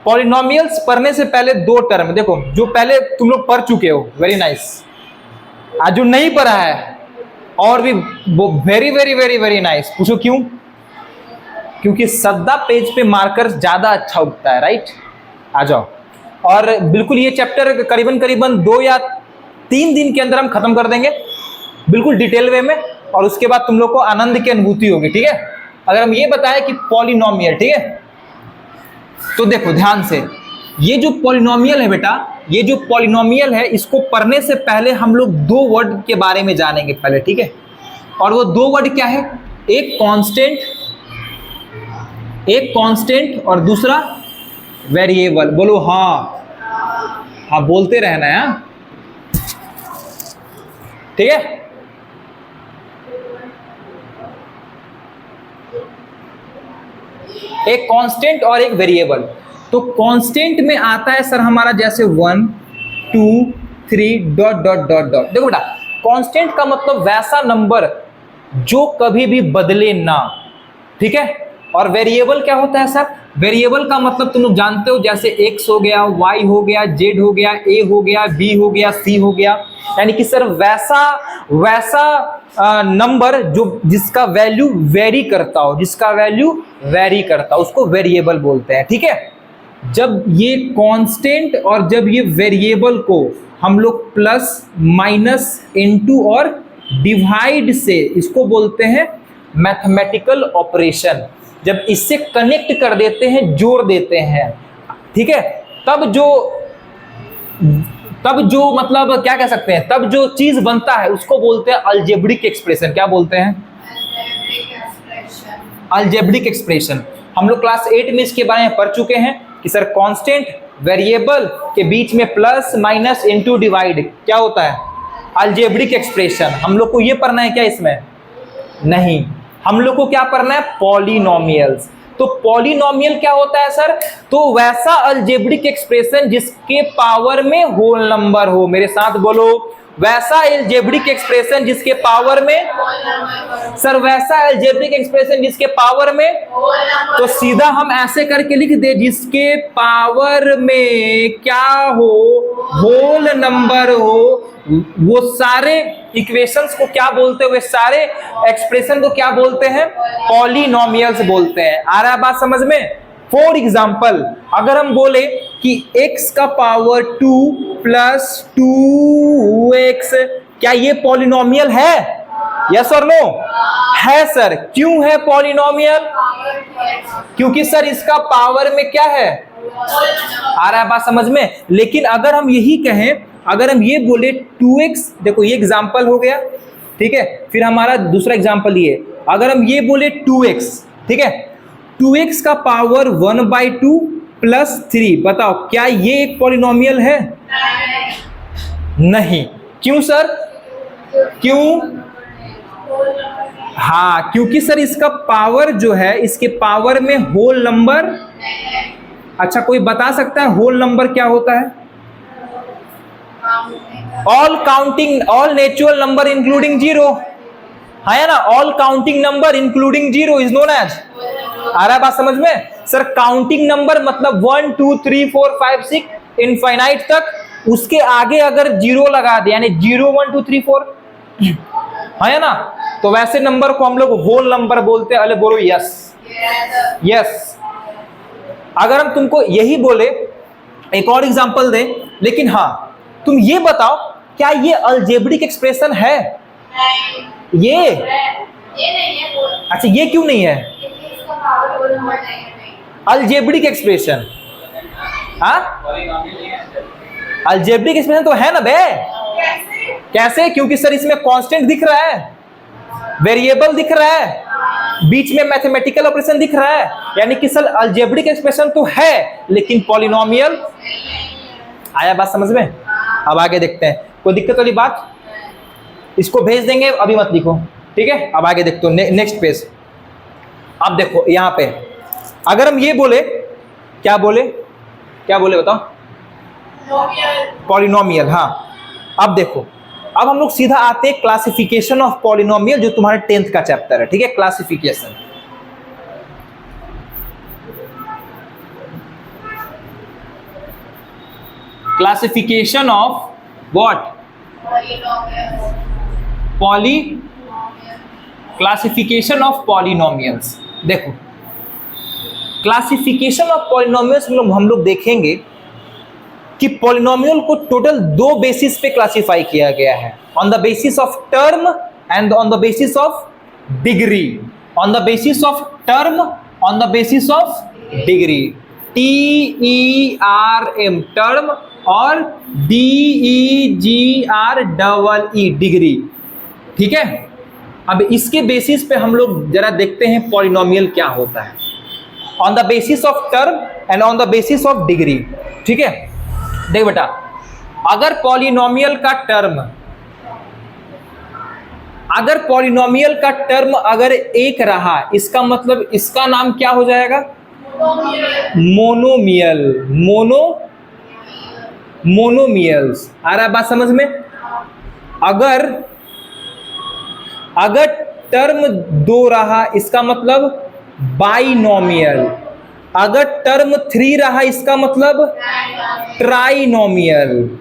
Polynomials पढ़ने से पहले दो टर्म देखो, जो पहले तुम लोग पढ़ चुके हो, वेरी नाइस। आज जो नहीं पढ़ा है और भी वो very very very very nice. पूछो क्यों? क्योंकि सद्दा पेज पे मार्कर ज्यादा अच्छा उगता है, राइट? आ जाओ। और बिल्कुल ये चैप्टर करीबन करीबन 2 या 3 दिन के अंदर हम खत्म कर देंगे, बिल्कुल डिटेल वे में, और उसके बाद तुम लोग को आनंद की अनुभूति होगी, ठीक है? अगर हम ये बताएं कि पॉलिनोमियल, ठीक है, तो देखो ध्यान से, ये जो पॉलिनोमियल है बेटा, ये जो पॉलिनोमियल है, इसको पढ़ने से पहले हम लोग 2 वर्ड के बारे में जानेंगे पहले, ठीक है? और वो 2 वर्ड क्या है? एक कांस्टेंट और दूसरा वेरिएबल। बोलो हाँ, हाँ बोलते रहना है, ठीक है? एक कांस्टेंट और एक वेरिएबल। तो कांस्टेंट में आता है सर हमारा जैसे 1 2 3 डॉट डॉट डॉट डॉट। देखो बेटा, कांस्टेंट का मतलब वैसा नंबर जो कभी भी बदले ना, ठीक है? और वेरिएबल क्या होता है सर? वेरिएबल का मतलब तुम लोग जानते हो, जैसे x हो गया, y हो गया, z हो गया, a हो गया, b हो गया, c हो गया, यानी कि सर वैसा नंबर जो जिसका वैल्यू वेरी करता हो, उसको वेरिएबल बोलते हैं, ठीक है? जब ये कांस्टेंट और जब ये वेरिएबल को हम लोग प्लस माइनस इनटू और डिवाइड से, इसको बोलते हैं मैथमेटिकल ऑपरेशन। जब इससे कनेक्ट कर देते हैं, जोड़ देते हैं, ठीक है, तब जो मतलब क्या कह सकते हैं, तब जो चीज बनता है उसको बोलते हैं अलजेब्रिक एक्सप्रेशन। क्या बोलते हैं? Algebraic expression. हम लोग क्लास 8 में इसके बारे में पढ़ चुके हैं कि सर कांस्टेंट वेरिएबल के बीच में प्लस माइनस इनटू डिवाइड क्या होता है? Algebraic expression. हम लोग को ये पढ़ना है क्या इसमें? नहीं, हम लोग को क्या पढ़ना है? पॉलिनोमियल्स। तो पॉलिनोमियल क्या होता है सर? तो वैसा अलजेब्रिक एक्सप्रेशन जिसके पावर में होल नंबर हो। मेरे साथ बोलो, वैसा अलजेब्रिक एक्सप्रेशन जिसके पावर में, सर वैसा अलजेब्रिक एक्सप्रेशन जिसके पावर में, तो सीधा हम ऐसे करके लिख दे, जिसके पावर में क्या हो? होल नंबर हो। वो सारे इक्वेशंस को क्या बोलते हैं? वे सारे एक्सप्रेशन को क्या बोलते हैं? पॉलिनोमियल्स बोलते हैं। आ रहा है बात समझ में? फॉर एग्जाम्पल, अगर हम बोले कि x का पावर 2 प्लस 2x, क्या ये पॉलिनोमियल है? यस और नो? है सर। क्यों है पॉलिनोमियल? क्योंकि सर इसका पावर में क्या है? आ रहा है बात समझ में? लेकिन अगर हम यही कहें, अगर हम ये बोले 2x, देखो ये एग्जाम्पल हो गया, ठीक है? फिर हमारा दूसरा एग्जाम्पल ये, अगर हम ये बोले 2x, ठीक है, 2x का पावर 1/2 प्लस 3, बताओ क्या ये एक पॉलिनोमियल है? नहीं। क्यों सर? क्यों? हाँ, क्योंकि सर इसका पावर जो है, इसके पावर में होल नंबर। अच्छा, कोई बता सकता है होल नंबर क्या होता है? All natural number including zero, है ना? All counting number including zero is known as. आ रहा है बात समझ में? सर काउंटिंग नंबर मतलब 1 2 3 4 5 6 इनफाइनाइट तक, उसके आगे अगर जीरो लगा दे, यानी 0 1 2 3 4, है ना? तो वैसे नंबर को हम लोग होल नंबर बोलते हैं। अरे बोलो यस। यस। अगर हम तुमको यही बोले, एक और एग्जांपल दें, लेकिन हाँ तुम ये बताओ क्या ये अलजेब्रिक एक्सप्रेशन है? ये नहीं है। अच्छा, ये क्यों नहीं है अलजेब्रिक एक्सप्रेशन? हाँ, अलजेब्रिक एक्सप्रेशन तो है ना बे। कैसे? क्योंकि सर इसमें कांस्टेंट दिख रहा है, वेरिएबल दिख रहा है, बीच में मैथमेटिकल ऑपरेशन दिख रहा है, यानी कि सर अलजेब्रिक एक्सप्रेशन तो है लेकिन पॉलिनोमियल। आया बात समझ में? अब आगे देखते हैं, कोई दिक्कत वाली बात? इसको भेज देंगे, अभी मत लिखो, ठीक है? अब आगे देखते हो, नेक्स्ट पेज। अब देखो यहां पे अगर हम ये बोले, क्या बोले बताओ? पॉलिनोमियल। हाँ, अब देखो, अब हम लोग सीधा आते हैं क्लासिफिकेशन ऑफ पॉलिनोमियल, जो तुम्हारे 10th का चैप्टर है, ठीक है? Classification. Classification of what? Classification of polynomials. देखो क्लासिफिकेशन ऑफ पॉलिनोमियल्स हम लोग देखेंगे कि पॉलिनोमियल को टोटल दो बेसिस पे क्लासिफाई किया गया है, on the basis of term and on the basis of degree. On the basis of term, on the basis of degree, TERM term और DEGREE डिग्री। ठीक है, अब इसके बेसिस पे हम लोग जरा देखते हैं पॉलिनोमियल क्या होता है, on the basis of term and on the basis of degree. ठीक है, देख बेटा, अगर पॉलिनोमियल का टर्म अगर एक रहा, इसका मतलब इसका नाम क्या हो जाएगा? मोनोमियल। मोनोमियल्स। आ रहा है बात समझ में? अगर टर्म दो रहा, इसका मतलब बाइनोमियल। अगर टर्म 3 रहा, इसका मतलब ट्राइनोमियल।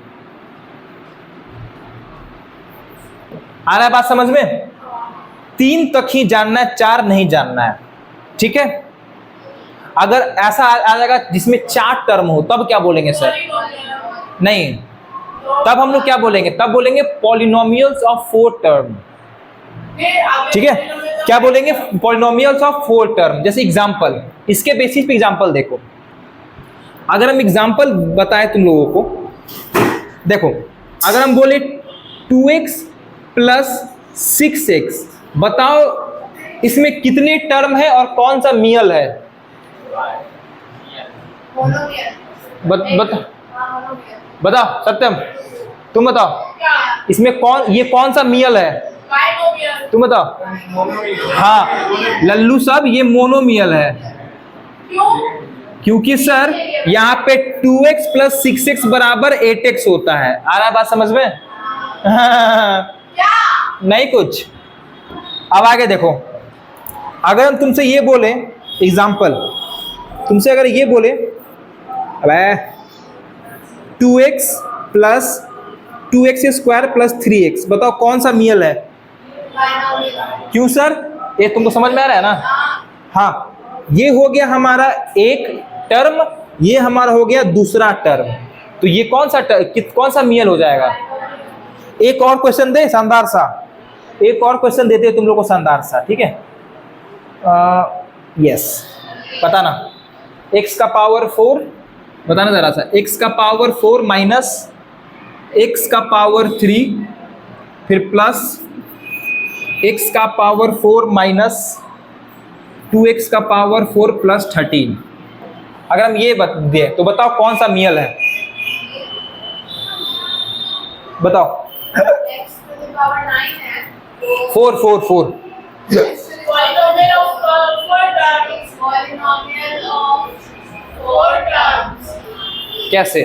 आ रहा है बात समझ में? 3 तक ही जानना है, 4 नहीं जानना है। ठीक है, अगर ऐसा आ जाएगा जिसमें 4 टर्म हो, तब क्या बोलेंगे सर? नहीं, तब हम लोग क्या बोलेंगे? तब बोलेंगे पॉलिनोमियल्स ऑफ 4 टर्म। ठीक है, क्या बोलेंगे? Polynomials of 4 term. जैसे एग्जांपल, इसके बेसिस पे एग्जांपल देखो। अगर हम एग्जांपल बताएं तुम लोगों को, देखो अगर हम बोले 2x प्लस 6x, बताओ इसमें कितने टर्म है और कौन सा मियल है? बताओ सत्यम, तुम बताओ इसमें कौन सा मियल है? तुम बताओ। हाँ लल्लू साहब, ये मोनोमियल है। क्योंकि सर यहाँ पे 2x प्लस 6x बराबर 8x होता है। आ रहा है बात समझ में? नहीं कुछ। अब आगे देखो, अगर हम तुमसे ये बोले एग्जाम्पल, तुमसे अगर ये बोले 2x plus 2x square plus 3x, बताओ कौन सा मियल है? क्यों सर? ये तुमको समझ में आ रहा है ना? हाँ, ये हो गया हमारा एक टर्म, ये हमारा हो गया दूसरा टर्म। तो ये कौन सा मियल हो जाएगा? एक और क्वेश्चन दे शानदार सा, एक और क्वेश्चन देते हैं तुम लोग को शानदार सा। ठीक है, यस, बताना। x का पावर 4, बताना जरा सा। x का पावर 4 माइनस x का पावर 3, फिर प्लस x का पावर 4 माइनस 2x का पावर 4 प्लस 13। अगर हम ये दे तो बताओ कौन सा मियल है? बताओ। 4 कैसे?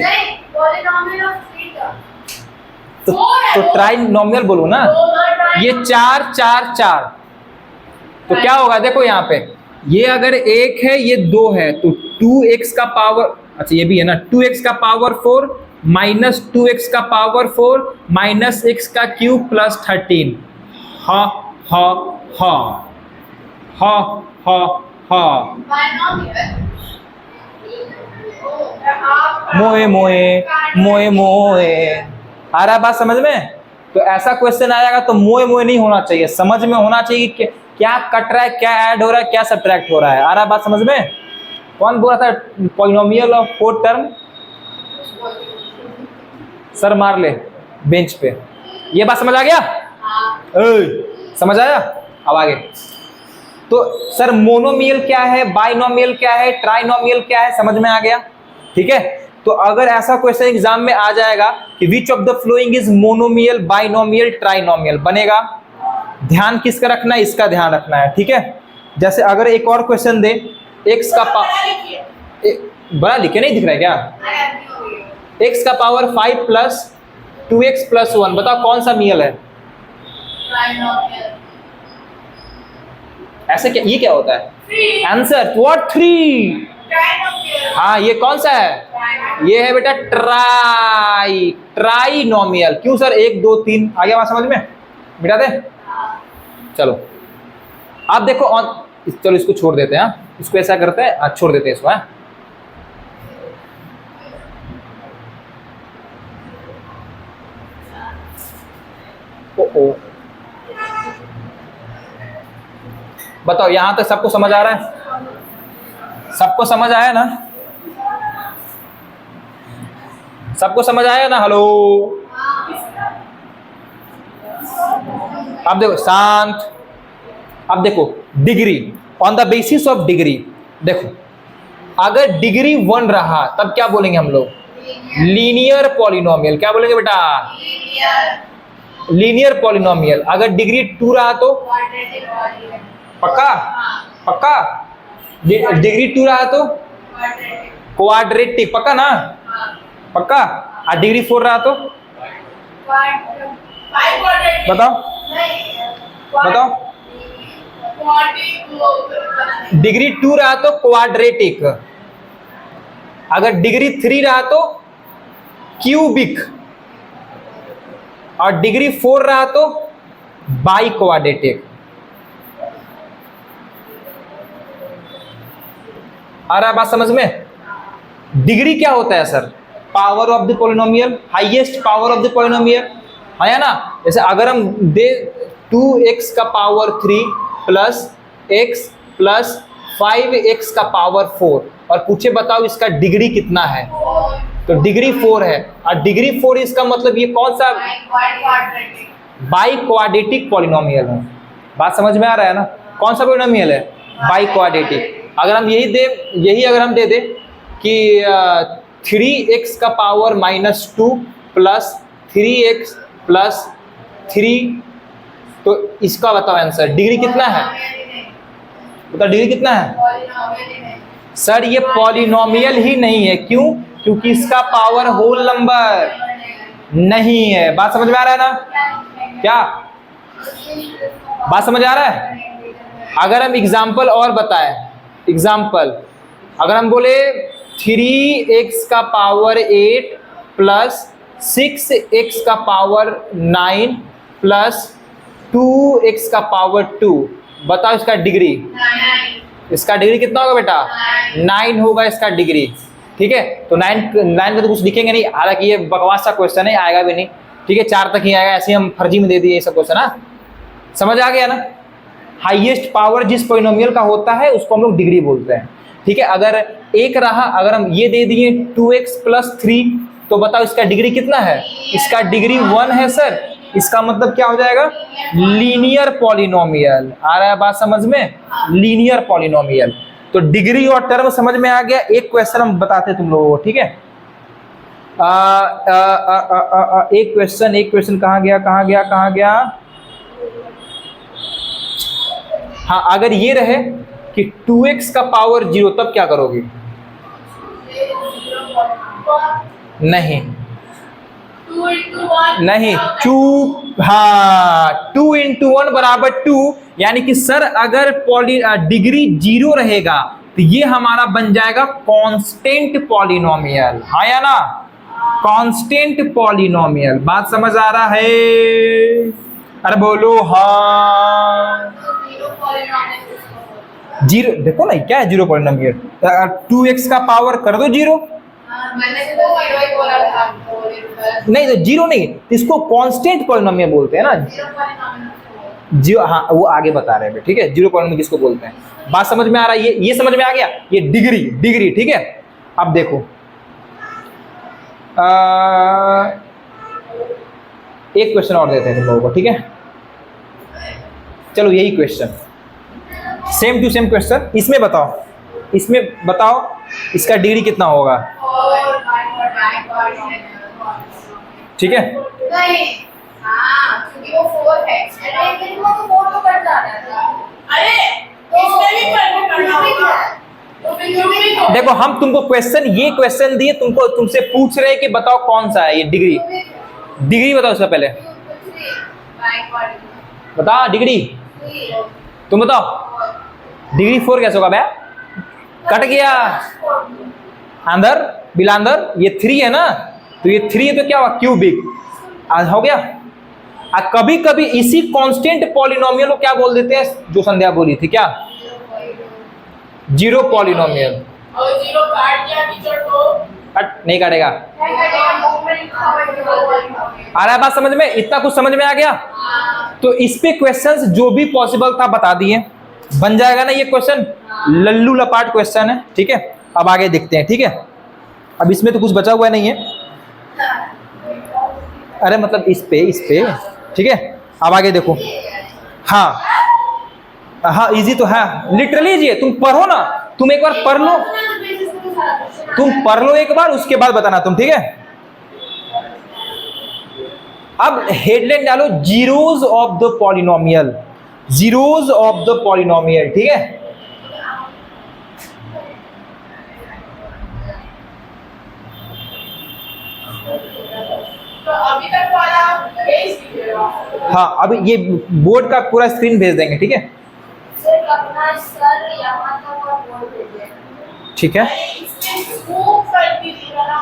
तो ट्राइनोमियल बोलो ना। ये 4 तो क्या होगा? देखो यहाँ पे, ये अगर 1 है, ये 2 है, तो 2x का पावर, अच्छा ये भी है ना, 2x का पावर 4 माइनस 2x का पावर 4 माइनस x का क्यूब प्लस 13। हा हा हा हा हा हा। मोए मोए मोए मोए। आ रहा है बात समझ में? तो ऐसा क्वेश्चन आएगा तो मोए मोए नहीं होना चाहिए, समझ में होना चाहिए कि क्या कट रहा है, क्या ऐड हो रहा है, क्या सब्ट्रैक्ट हो रहा है। आ रहा है बात समझ में? कौन बोला था पॉलिनोमियल ऑफ 4 टर्म? सर मार ले बेंच पे। ये बात समझ आ गया? समझ आया? अब आगे। तो सर मोनोमियल क्या है, बाइनोमियल क्या है, ट्राइनोमियल क्या है, समझ में आ गया? ठीक है, तो अगर ऐसा क्वेश्चन एग्जाम में आ जाएगा कि which of the following is monomial, binomial, trinomial, बनेगा। ध्यान किसका रखना है? इसका ध्यान रखना है। ठीक है, जैसे अगर एक और क्वेश्चन दे, x का बड़ा लिखे नहीं दिख रहा है क्या? x का पावर 5 प्लस 2x प्लस 1, बताओ कौन सा मियल है? ऐसे क्या, ये क्या होता है? Answer what? 3। हाँ ये कौन सा है? ये है बेटा ट्राइनोमियल। क्यों सर? 1 2 3 आ गया बात समझ में? मिटा दे। चलो आप देखो चलो इसको छोड़ देते हैं। इसको ऐसा करते हैं, छोड़ देते हैं इसको। है ओ बताओ यहां तक सबको समझ आ रहा है? सबको समझ आया ना? सबको समझ आया ना? हेलो अब देखो शांत। अब देखो degree, on the basis of degree. देखो अगर डिग्री 1 रहा तब क्या बोलेंगे हम लोग? Linear polynomial. क्या बोलेंगे बेटा? Linear polynomial. अगर डिग्री 2 रहा तो? पक्का? पक्का? डिग्री 2 रहा तो? क्वाड्रेटिक। पक्का ना? पक्का? और डिग्री 4 रहा तो? बताओ बताओ। डिग्री 2 रहा तो क्वाड्रेटिक। अगर डिग्री 3 रहा तो क्यूबिक। और डिग्री 4 रहा तो बाई क्वाड्रेटिक। आ रहा है बात समझ में? डिग्री क्या होता है sir? Power of the polynomial, highest power of the polynomial है ना? जैसे अगर हम दे 2x का power 3 plus x plus 5x का पावर 4 और पूछे बताओ इसका डिग्री कितना है, तो डिग्री 4 है। और डिग्री 4 इसका मतलब ये कौन सा? बाई क्वाड्रेटिक पॉलिनोमियल है। बात समझ में आ रहा है ना? कौन सा पॉलिनोमियल है? By quadratic. अगर हम यही अगर हम दे दे कि 3x का पावर -2 प्लस 3x प्लस 3, तो इसका बताओ आंसर डिग्री कितना है? बताओ डिग्री कितना है? सर ये पॉलिनोमियल ही नहीं है। क्यों? क्योंकि इसका पावर होल नंबर नहीं है। बात समझ में आ रहा है ना? क्या बात समझ आ रहा है? अगर हम एग्जाम्पल और बताएं, एग्जाम्पल अगर हम बोले 3x का पावर 8 प्लस 6x का पावर 9 प्लस 2x का पावर 2, बताओ इसका डिग्री? इसका डिग्री कितना होगा बेटा? 9 होगा इसका डिग्री। ठीक है, तो 9 का तो कुछ लिखेंगे नहीं, हालांकि ये बकवास सा क्वेश्चन है, आएगा भी नहीं। ठीक है, 4 तक ही आएगा, ऐसे हम फर्जी में दे दिए ये सब क्वेश्चन। ना समझ आ गया ना? हाईएस्ट पावर जिस पॉलिनोमियल का होता है उसको हम लोग डिग्री बोलते हैं। ठीक है, अगर एक रहा, अगर हम ये दे दिए 2x प्लस 3, तो बताओ इसका डिग्री कितना है? इसका डिग्री 1 है सर। इसका मतलब क्या हो जाएगा? Linear polynomial. आ रहा है बात समझ में? Linear polynomial. तो डिग्री और टर्म समझ में आ गया। एक क्वेश्चन हम बताते तुम लोगों को। ठीक है, एक क्वेश्चन कहाँ गया? हाँ, अगर ये रहे कि 2x का पावर 0 तब क्या करोगे? नहीं 2 × 1 बराबर 2, यानी कि सर अगर डिग्री 0 रहेगा तो ये हमारा बन जाएगा कांस्टेंट पॉलिनोमियल। हाँ या ना? Constant polynomial. बात समझ आ रहा है? अरे बोलो हाँ। 0 देखो ना क्या है? 0 पॉलिनोमियल। 2x का पावर कर दो 0। नहीं तो 0 नहीं, इसको कांस्टेंट पॉलिनोमियल बोलते हैं ना। 0, हाँ वो आगे बता रहे हैं। ठीक है, 0 पॉलिनोमियल किसको बोलते हैं? बात समझ में आ रहा है? ये समझ में आ गया? ये डिग्री। ठीक है, अब देखो एक क्वेश्चन और देते हैं तुम लोगों को। ठीक है, चलो यही question, same to same question. इसमें बताओ इसका डिग्री कितना होगा? ठीक है, देखो हम तुमको ये क्वेश्चन दिए, तुमसे पूछ रहे हैं कि बताओ कौन सा है ये डिग्री बताओ इसका पहले बता। डिग्री तुम बताओ, डिग्री 4 कैसे होगा भैया? कट गया अंदर बिलांदर, ये 3 है ना, तो ये 3 है तो क्या हुआ क्यूबिक, आज हो गया। कभी कभी इसी कांस्टेंट पॉलिनोमियल को क्या बोल देते हैं, जो संध्या बोली थी, क्या जीरो पॉलिनोमियल। और जीरो काट दिया टीचर तो कट नहीं काटेगा। आ रहा है बात समझ में, इतना कुछ समझ में आ गया। तो इस पे क्वेश्चंस जो भी पॉसिबल था बता दिए, बन जाएगा ना ये क्वेश्चन, लल्लू लपाट क्वेश्चन है, ठीक है। अब आगे देखते हैं, ठीक है। अब इसमें तो कुछ बचा हुआ नहीं है, अरे मतलब इस पे, ठीक है। अब आगे देखो, हाँ हाँ इजी तो है, लिटरली इजी है, तुम पढ़ो ना, तुम एक बार पढ़ लो, तुम पढ़ लो एक बार, उसके बाद बताना तुम, ठीक है। अब हेडलाइन डालो, zeros of the polynomial, zeros of the polynomial, ठीक है। तो अभी तक वाला भेज दीजिएगा। हाँ अब ये बोर्ड का पूरा स्क्रीन भेज देंगे, ठीक है। सिर्फ अपना सर यहाँ तक और बोल दीजिए, ठीक है। इसमें जूम कर दीजिएगा ना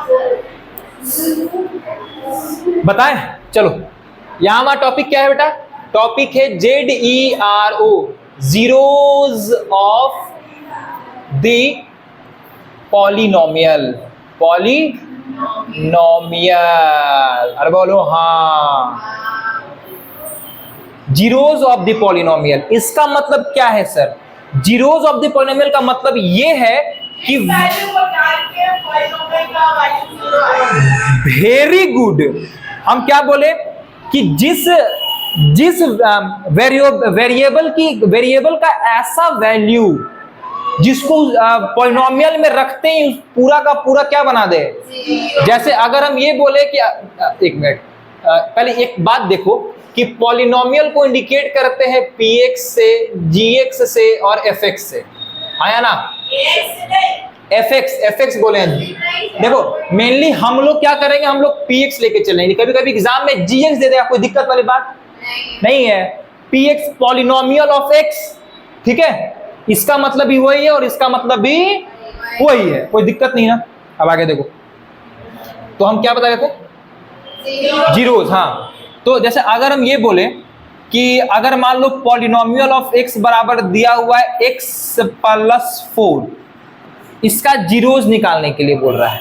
बताएं, चलो यहां हमारा टॉपिक क्या है बेटा, टॉपिक है ZERO, zeros of the polynomial, polynomial, अरे बोलो हाँ, जीरोज ऑफ द पॉलिनोमियल। इसका मतलब क्या है sir, zeros of the polynomial का मतलब ये है कि वैल्यू को डाल के पॉलिनोमियल का वैल्यू जीरो आएगा। वेरी गुड, हम क्या बोले कि जिस वेरिएबल का ऐसा वैल्यू जिसको पॉलिनोमियल में रखते ही पूरा का पूरा क्या बना दे। जैसे अगर हम ये बोले कि एक मिनट, पहले एक बात देखो कि पॉलिनोमियल को इंडिकेट करते हैं px से, gx से और fx से, आया ना, fx बोले हैं। देखो मेनली हम लोग क्या करेंगे, हम लोग px लेके चलेंगे, कभी कभी एग्जाम में gx दे देगा, कोई दिक्कत वाली बात नहीं है। px पॉलिनोमियल ऑफ x, ठीक है, इसका मतलब भी वही है और इसका मतलब भी वही है, कोई दिक्कत नहीं ना। अब आगे देखो, तो हम क्या बता रहे थे, जीरोज, हाँ। तो जैसे अगर हम ये बोले कि अगर मान लो पॉलिनोमियल ऑफ x बराबर दिया हुआ है x + 4, इसका जीरोज निकालने के लिए बोल रहा है,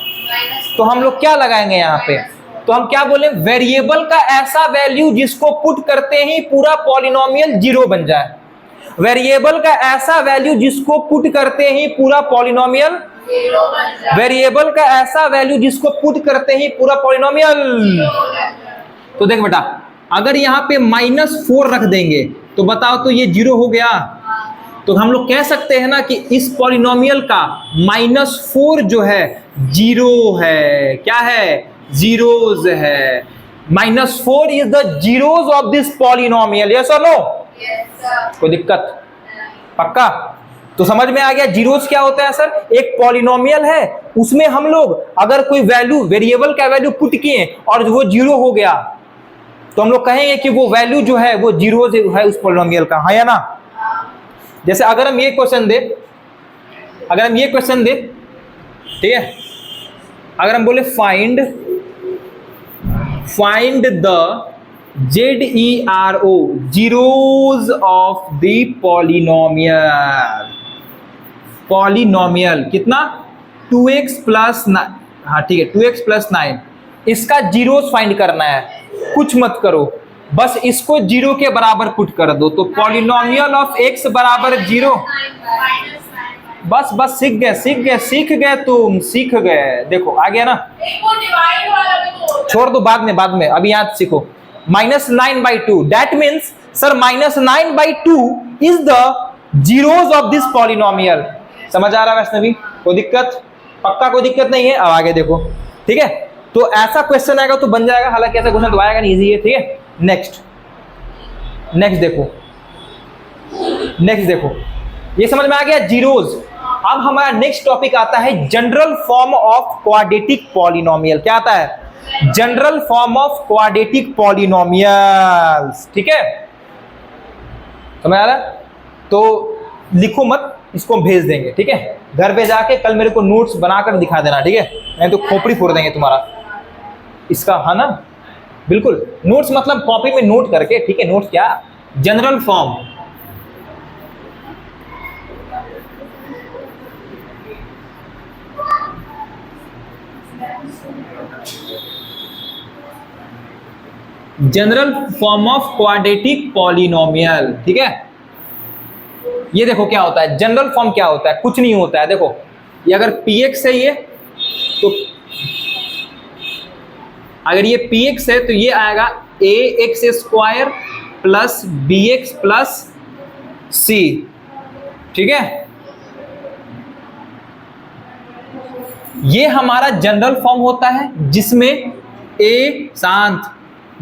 तो हम लोग क्या लगाएंगे यहाँ पे, तो हम क्या बोले, वेरिएबल का ऐसा वैल्यू जिसको पुट करते ही पूरा पॉलिनोमियल जीरो बन जाए, वेरिएबल का ऐसा वैल्यू जिसको पुट करते ही पूरा पॉलिनोमियल, वेरिएबल का ऐसा वैल्यू जिसको पुट करते ही पूरा पॉलिनोमियल। तो देख बेटा, अगर यहाँ पे -4 रख देंगे तो बताओ तो ये जीरो हो गया। तो हम लोग कह सकते हैं ना कि इस पॉलिनोमियल का -4 जो है जीरो है, क्या है, जीरोज है। -4 is the zeros of this polynomial, yes और नो, कोई दिक्कत, पक्का। तो समझ में आ गया जीरोज क्या होता है सर, एक पॉलिनोमियल है, उसमें हम लोग अगर कोई वैल्यू, वेरिएबल का वैल्यू पुट किए और वो जीरो हो गया, तो हम लोग कहेंगे कि वो वैल्यू जो है वो जीरोज है उस पॉलिनोमियल का, है या ना। जैसे अगर हम ये क्वेश्चन दे, ठीक है, अगर हम बोले find the ZERO, zeros of the polynomial कितना, 2x + 9, हाँ ठीक है, 2x + 9, इसका जीरोज फाइंड करना है। कुछ मत करो, बस इसको जीरो के बराबर पुट कर दो, तो पॉलिनोमियल ऑफ x बराबर जीरो। बस सीख गए तुम, सीख गए। देखो आ गया ना, छोड़ दो बाद में, अभी याद सीखो। -9/2, that means sir -9/2 is the zeros of this polynomial. समझ आ रहा है वैष्णवी, कोई दिक्कत, पक्का कोई दिक्कत नहीं है। अब आगे देखो, ठीक है, तो ऐसा क्वेश्चन आएगा तो बन जाएगा, हालांकि ऐसा क्वेश्चन तो आएगा नहीं, इजी है, ठीक है। नेक्स्ट देखो, ये समझ में आ गया जीरोज। अब हमारा नेक्स्ट टॉपिक आता है general form of quadratic polynomial. क्या आता है, general form of quadratic polynomials, ठीक है, समझ आ रहा है। तो लिखो मत, इसको हम भेज देंगे, ठीक है। घर पे जाके कल मेरे को नोट्स बनाकर दिखा देना, ठीक है, नहीं तो खोपड़ी फोड़ देंगे तुम्हारा इसका, है ना। बिल्कुल नोट्स मतलब कॉपी में नोट करके, ठीक है। नोट्स क्या, general form. General form of quadratic polynomial, ठीक है। ये देखो क्या होता है, जनरल फॉर्म क्या होता है, कुछ नहीं होता है। देखो ये अगर px है, ये तो अगर ये px है तो ये आएगा ax square plus bx plus c, ठीक है। ये हमारा जनरल फॉर्म होता है जिसमें a शांत,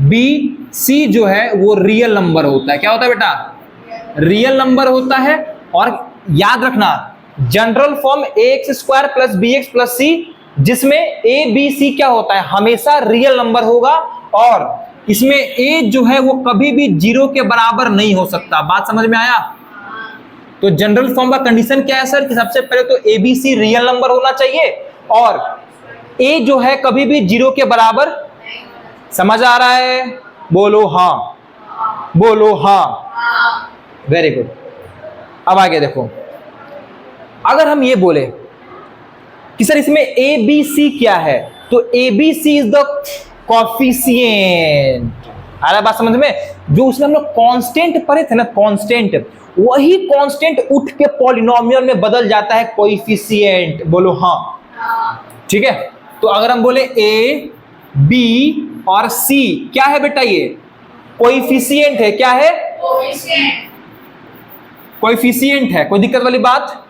b c जो है वो रियल नंबर होता है। क्या होता है बेटा, रियल नंबर होता है। और याद रखना general form ax square plus bx plus c, जिसमें a b c क्या होता है, हमेशा रियल नंबर होगा। और इसमें a जो है वो कभी भी 0 के बराबर नहीं हो सकता। बात समझ में आया। तो जनरल फॉर्म का कंडीशन क्या है सर, कि सबसे पहले तो a b c real number होना चाहिए और a जो है कभी भी 0 के बराबर। समझ आ रहा है, बोलो हाँ, बोलो हाँ, वेरी गुड। अब आगे देखो, अगर हम ये बोले कि सर इसमें ए बी सी क्या है, तो A B C is the coefficient. आ रहा बात समझ में, जो उसमें हम लोग कांस्टेंट पढ़े थे ना, कांस्टेंट, वही कांस्टेंट उठ के पॉलिनोमियल में बदल जाता है कोएफिशिएंट। बोलो हाँ, ठीक है। तो अगर हम बोले ए बी और सी क्या है बेटा, ये कोएफिशिएंट है। क्या है, कोएफिशिएंट है, कोई दिक्कत वाली बात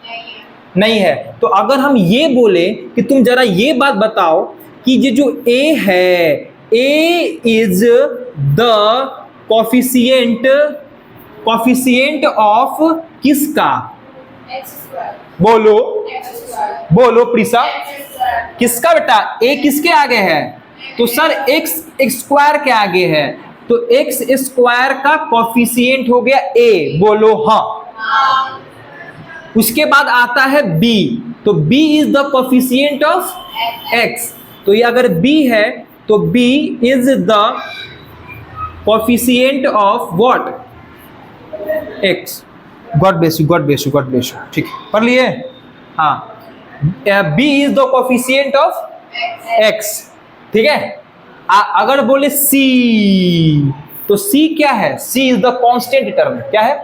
नहीं है। तो अगर हम ये बोले कि तुम जरा ये बात बताओ कि ये जो a है, a is the coefficient of किसका, बोलो बोलो प्रीसा, किसका बेटा, a किसके आगे है, तो सर x स्क्वायर के आगे है, तो x स्क्वायर का कोफिशिएंट हो गया a। बोलो हाँ। उसके बाद आता है b, तो b is the coefficient of x। तो ये अगर b है तो b is the coefficient of what, x। God bless you, God bless you, God bless you, ठीक है, पढ़ लिए। हाँ, b is the coefficient of x, ठीक है। अगर बोले c, तो c क्या है, c is the constant term. क्या है,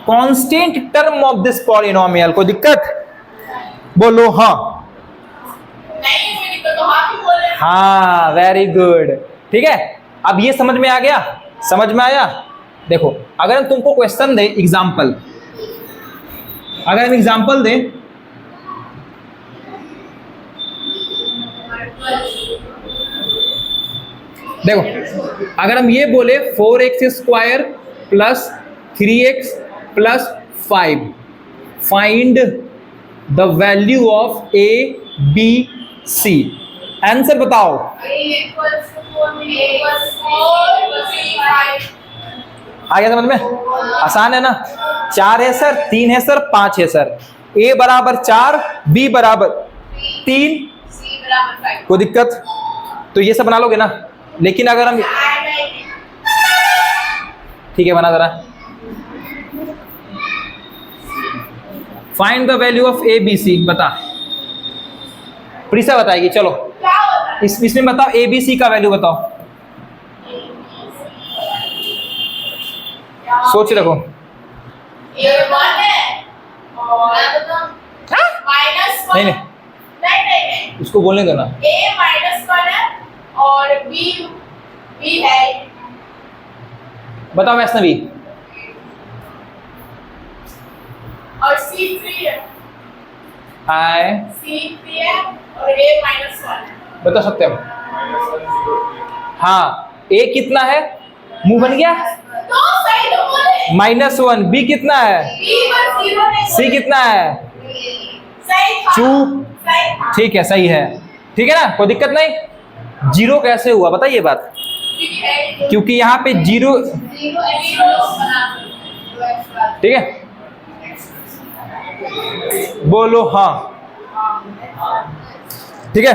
constant term of this polynomial. कोई दिक्कत, बोलो हाँ। हाँ, वेरी गुड, ठीक है। अब ये समझ में आ गया, समझ में आया। देखो अगर हम तुमको क्वेश्चन दे, एग्जाम्पल, अगर हम एग्जाम्पल दें, देखो अगर हम ये बोले 4x square plus 3x plus 5, find the value of a b c। Answer बताओ। आ गया समझ में, आसान है ना। 4 है सर, 3 है सर, 5 है सर। a बराबर 4, b बराबर 3, c बराबर 5। कोई दिक्कत, तो ये सब बना लोगे ना। लेकिन अगर हम, ठीक है बना जरा, find the value of A B C. बता, प्रीसा बताएगी, चलो इसमें बताओ ए बी सी का वैल्यू बताओ, सोच रखो। नहीं नहीं, उसको बोलने दो ना। a -1 है और b है। बताओ वैष्णवी। और c 3 है। हाय, c 3 है और a -1 है। बता सकते हो। हाँ, a कितना है, मुंह बन गया, तो सही तो बोले। -1। b कितना है, b पर 0 नहीं, c कितना है, सही था, चुप, सही था। ठीक है, सही है, ठीक है ना, कोई दिक्कत नहीं। 0 कैसे हुआ बताइए बात। क्योंकि यहाँ पे जीरो, ठीक है, बोलो हाँ, ठीक है।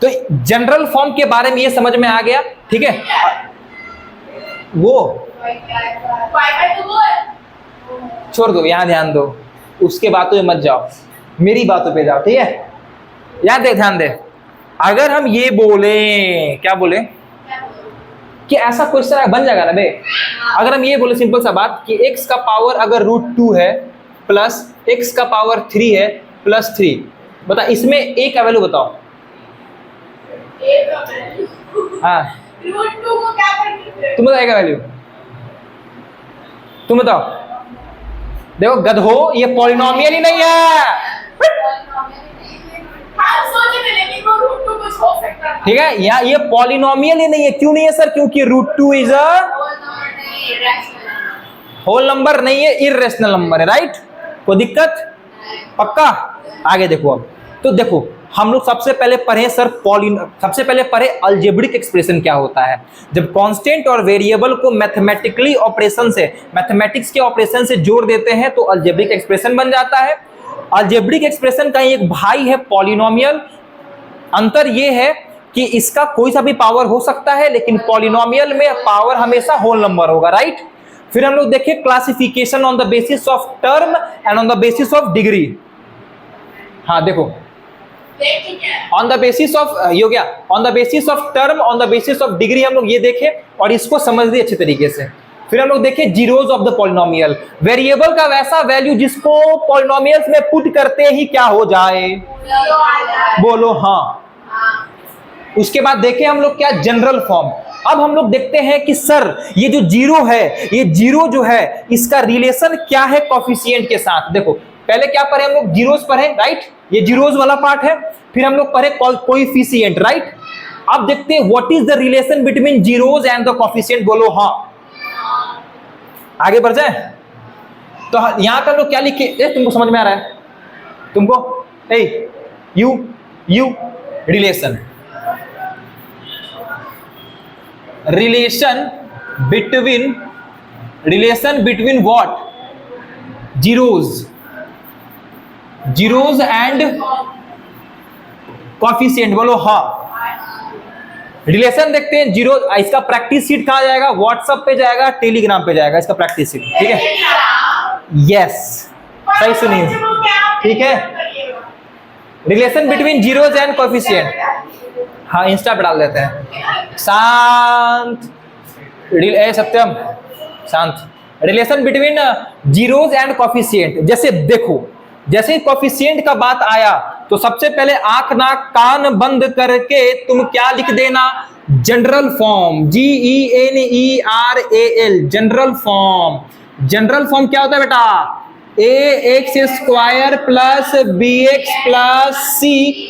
तो जनरल फॉर्म के बारे में ये समझ में आ गया, ठीक है। वो छोड़ दो, यहां ध्यान दो, उसके बातों में मत जाओ, मेरी बातों पे जाओ, ठीक है। याद दे, ध्यान दे, अगर हम ये बोले, क्या बोले कि ऐसा क्वेश्चन बन जाएगा ना बे, अगर हम ये बोले सिंपल सा बात कि x का पावर अगर √2 है प्लस x का पावर 3 है प्लस 3, बता इसमें a का वैल्यू बताओ। हाँ √2 को क्या करते तुम बताओ a का वैल्यू, तुम बताओ। देखो गधो, ये पॉलिनोमियल ही नहीं है, हम सोचे थे लेकिन वो √2 कुछ हो सकता है। ठीक है। या ये पॉलिनोमियल ही नहीं है, क्यों नहीं है सर? क्योंकि √2 इज अ होल नंबर नहीं है, इर्रेशनल नंबर है, राइट। कोई दिक्कत? पक्का? आगे देखो अब, तो देखो हम लोग सबसे पहले पढ़े सर सबसे पहले पढ़े अलजेब्रिक एक्सप्रेशन क्या होता है। जब कांस्टेंट और वेरिएबल को मैथमेटिकली ऑपरेशन से, मैथमेटिक्स के ऑपरेशन से जोड़ देते हैं तो अलजेब्रिक एक्सप्रेशन बन जाता है। अलजेब्रिक एक्सप्रेशन का एक भाई है पॉलिनोमियल। अंतर यह है कि इसका कोई सा भी पावर हो सकता है, लेकिन पॉलिनोमियल में पावर हमेशा होल नंबर होगा, राइट। फिर हम लोग देखें classification on the basis of term and on the basis of degree. हाँ देखो, ऑन द बेसिस ऑफ ये हो गया, on the basis of term, on the basis of degree हम लोग ये देखें और इसको समझ लिया अच्छे तरीके से। फिर हम लोग देखें zeros of the polynomial, variable का वैसा वैल्यू जिसको पॉलिनोमियल्स में पुट करते ही क्या हो जाए, बोलो हाँ। उसके बाद देखें हम लोग क्या, जनरल फॉर्म। अब हम लोग देखते हैं कि सर ये जो जीरो है, ये जीरो जो है इसका रिलेशन क्या है कोफिशिएंट के साथ। देखो पहले क्या पढ़े हम लोग, जीरोस पढ़े, राइट, ये जीरोस वाला पार्ट है। फिर हम लोग पढ़े कोएफिशिएंट, राइट। अब देखते हैं what is the relation between zeros and the coefficient, बोलो हाँ। आगे बढ़ जाए तो यहां पर हम लोग क्या लिखे, तुमको समझ में आ रहा है तुमको, you relation, relation between what, zeros and coefficient, बोलो हाँ। रिलेशन देखते हैं जीरो, इसका प्रैक्टिस शीट कहाँ जाएगा, व्हाट्सएप पे जाएगा, टेलीग्राम पे जाएगा इसका प्रैक्टिस शीट, ठीक है। यस सही सुनिए, ठीक है। Relation between zeros and coefficient, हाँ इंस्टा पे डाल देते हैं। शांत, सत्यम शांत। Relation between zeros and coefficient, जैसे देखो, जैसे कोएफिशिएंट का बात आया तो सबसे पहले आंख नाक कान बंद करके तुम क्या लिख देना, general form, GENERAL, general form. General form क्या होता है बेटा, AX² plus BX plus C,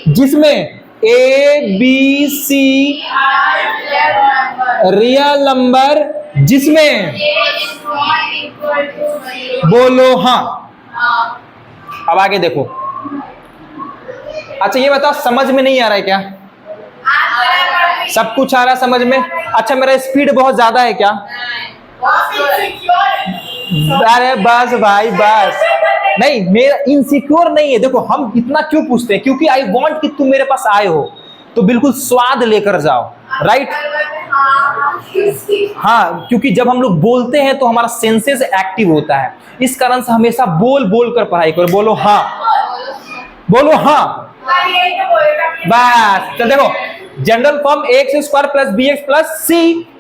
जिसमें ABC रियल नंबर, जिसमें बोलो हाँ। अब आगे देखो, अच्छा ये बताओ समझ में नहीं आ रहा है क्या, सब कुछ आ रहा है समझ में? अच्छा मेरा स्पीड बहुत ज्यादा है क्या? अरे बस भाई बस, नहीं मेरा इनसिक्योर नहीं है। देखो हम इतना क्यों पूछते हैं, क्योंकि आई वांट कि तुम मेरे पास आए हो तो बिल्कुल स्वाद लेकर जाओ, राइट। हाँ क्योंकि जब हम लोग बोलते हैं तो हमारा सेंसेस एक्टिव होता है, इस कारण से हमेशा बोल बोल कर पढ़ाई करो, बोलो हाँ, बोलो हाँ। बस चल देखो, general form AX² plus BX plus C,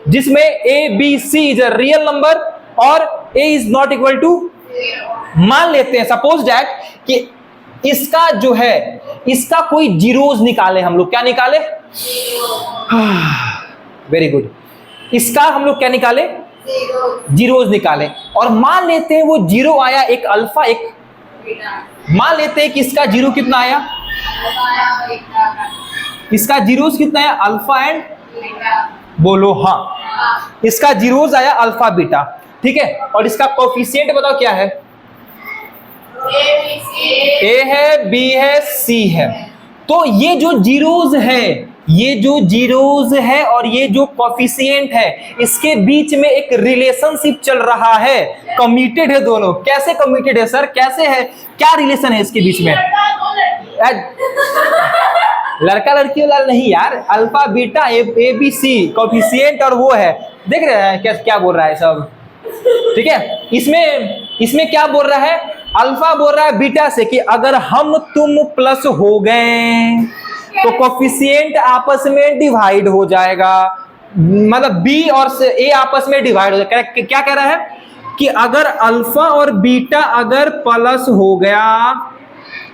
जिसमें ABC is a real number और A is not equal to, मान लेते हैं सपोज दैट कि इसका जो है, इसका कोई जीरोज निकाले हम लोग, क्या निकाले, वेरी गुड, इसका हम लोग क्या निकाले, जीरोज निकाले। और मान लेते हैं वो जीरो आया, एक अल्फा एक, मान लेते हैं कि इसका जीरो कितना आया, इसका जीरोज कितना है, अल्फा एंड, बोलो हाँ। इसका जीरोज आया अल्फा बीटा, ठीक है। और इसका कोएफिशिएंट बताओ क्या है, A है, B है, C है। तो ये जो जीरोज है ये जो जीरोज है और ये जो कोफिशिएंट है, इसके बीच में एक रिलेशनशिप चल रहा है, कमिटेड है दोनों। कैसे कमिटेड है सर, कैसे है, क्या रिलेशन है इसके बीच में? लड़का लड़की वाला नहीं यार, alpha beta A B C coefficient और वो है, देख रहे हैं क्या क्या बोल रहा है सब, ठीक है। इसमें क्या बोल रहा है, अल्फा बोल रहा है बीटा से कि अगर हम तुम प्लस हो गए तो कोफिशिएंट आपस में डिवाइड हो जाएगा, मतलब बी और ए आपस में डिवाइड हो जाएगा। क्या कह रहा है कि अगर अल्फा और बीटा अगर प्लस हो गया,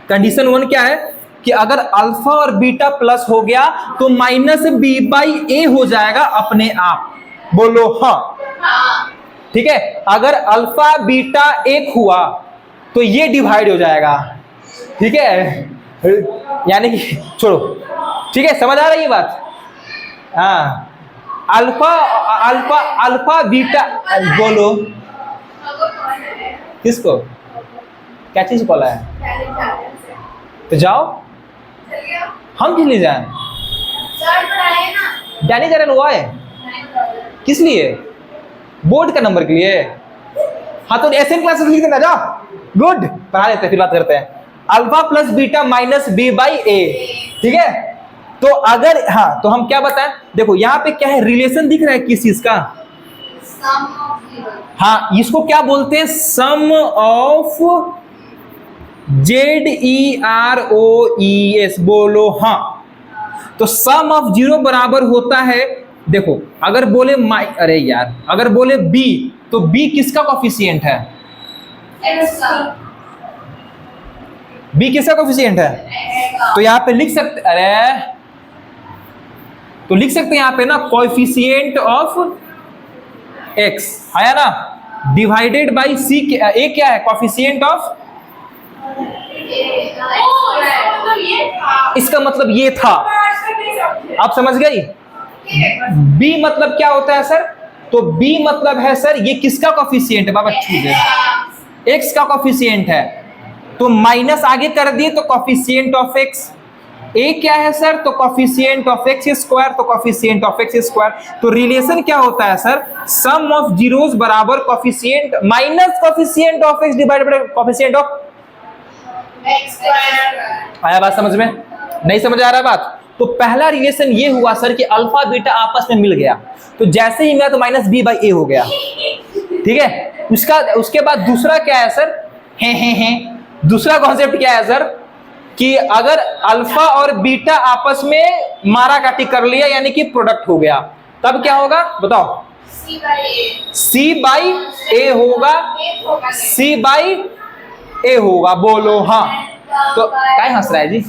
कंडीशन 1 क्या है कि अगर अल्फा और बीटा प्लस हो गया तो माइनस बी बाई ए हो जाएगा अपने आप। बोलो हाँ, ठीक है। अगर अल्फा बीटा एक हुआ तो ये डिवाइड हो जाएगा, ठीक है, यानी कि छोड़ो, ठीक है, समझ आ रही है बात? हाँ, अल्फा अल्फा अल्फा बीटा, बोलो किसको, क्या चीज बोला है? तो जाओ, हम किस लिए जाए? डैनी जरन हुआ है, किस लिए? बोर्ड का नंबर के लिए। हाँ तो एसएन क्लासेस लिख देना, जाओ, गुड, पढ़ा लेते हैं, फिर बात करते हैं। Alpha plus beta minus B by A, ठीक है। तो अगर, हाँ तो हम क्या बताएं, देखो यहाँ पे क्या है, रिलेशन दिख रहा है किस चीज का? हाँ, इसको क्या बोलते हैं? सम ऑफ ZEROES, बोलो हाँ। तो सम ऑफ जीरो बराबर होता है, देखो अगर बोले अरे यार, अगर बोले बी तो बी किसका कोफिशिएंट है? बी किसका कोफिशिएंट है? तो यहाँ पे लिख सकते, अरे तो लिख सकते हैं यहाँ पे ना, कोफिशिएंट ऑफ एक्स आया ना, डिवाइडेड बाई सी। ए क्या है? कोफिशिएंट ऑफ, इसका मतलब ये था, आप समझ गई? बी मतलब क्या होता है सर? तो बी मतलब है सर, ये किसका कोफिशिएंट है बाबा? एक्स का कोफिशिएंट है, तो माइनस आगे कर दिए तो कोफिशिएंट ऑफ एक्स। ए क्या है सर? तो कोफिशिएंट ऑफ एक्स स्क्वायर, तो कोफिशिएंट ऑफ एक्स स्क्वायर। तो रिलेशन क्या होता है सर? सम ऑफ जीरोस बराबर coefficient minus coefficient of x divided by coefficient of x square. आया बात समझ में? नहीं समझ आ रहा बात? तो पहला रिलेशन ये हुआ सर कि अल्फा बीटा आपस में मिल गया, तो जैसे ही मिला तो माइनस बी बाई ए हो गया, ठीक है। उसके बाद दूसरा क्या है सर? दूसरा कॉन्सेप्ट क्या है सर? कि अगर अल्फा और बीटा आपस में मारा काटी कर लिया, यानी कि प्रोडक्ट हो गया, तब क्या होगा बताओ? सी बाई ए होगा, सी बाई ए होगा, बोलो हाँ। तो क्या हंस रहा है जी?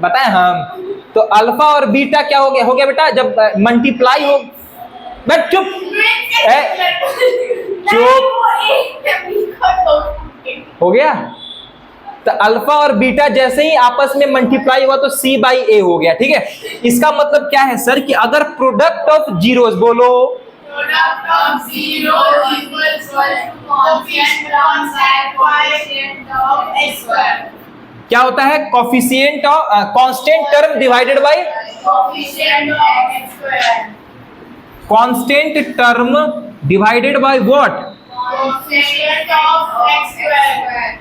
बताएं हम, तो अल्फा और बीटा क्या हो गया? हो गया बेटा, जब मल्टीप्लाई हो, बट चुप चुप हो गया। तो अल्फा और बीटा जैसे ही आपस में मल्टीप्लाई हुआ तो सी बाई ए हो गया, ठीक है। इसका मतलब क्या है सर कि अगर प्रोडक्ट ऑफ जीरोस, बोलो product of zeros equals to coefficient of x square, क्या होता है? Coefficient of constant term divided by coefficient of x square, constant term divided by what? Coefficient of x square.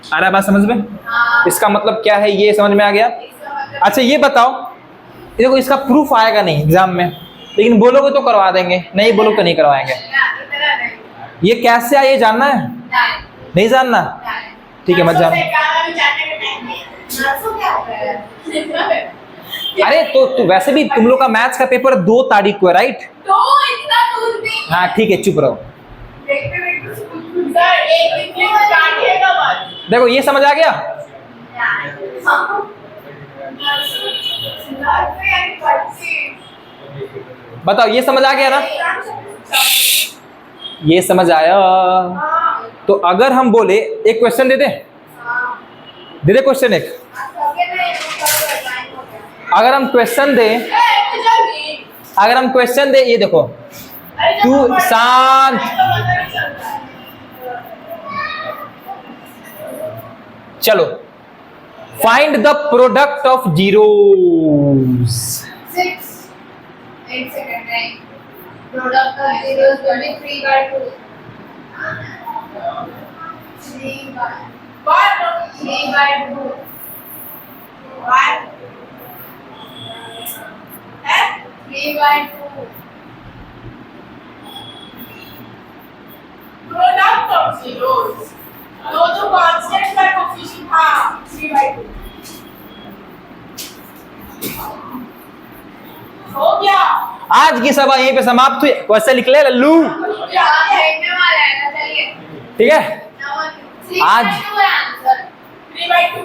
आ रहा है बात समझ में? हाँ। इसका मतलब क्या है, ये समझ में आ गया? अच्छा ये बताओ, देखो इसका प्रूफ आएगा नहीं एग्जाम में, लेकिन बोलोगे तो करवा देंगे, नहीं बोलोगे तो नहीं करवाएंगे। ये कैसे आए, ये जानना है? नहीं जानना? ठीक है मत जानो। अरे तो वैसे भी तुम लोग का मैथ्स का पेपर 2 तारीख को है, राइट? हाँ ठीक है, चुप रहो। देखो ये समझ आ गया? बताओ ये समझ आ गया ना? ये समझ आया? तो अगर हम बोले एक क्वेश्चन दे दे क्वेश्चन एक, अगर हम क्वेश्चन दे, ये देखो, तू शांत, चलो, find the product of zeros. 6. 8 second, right? Product of zeros will be 3 by 2. 3 by 2. What? 3 by 2. Product of zeros. दो कांस्टेंट का कोएफिशिएंट था 3 by 2. हो गया। आज की सभा यहीं पे समाप्त हुई। वैसे लिख ले लल्लू, देखने वाला है ना, चलिए। ठीक है। आज 3 by 2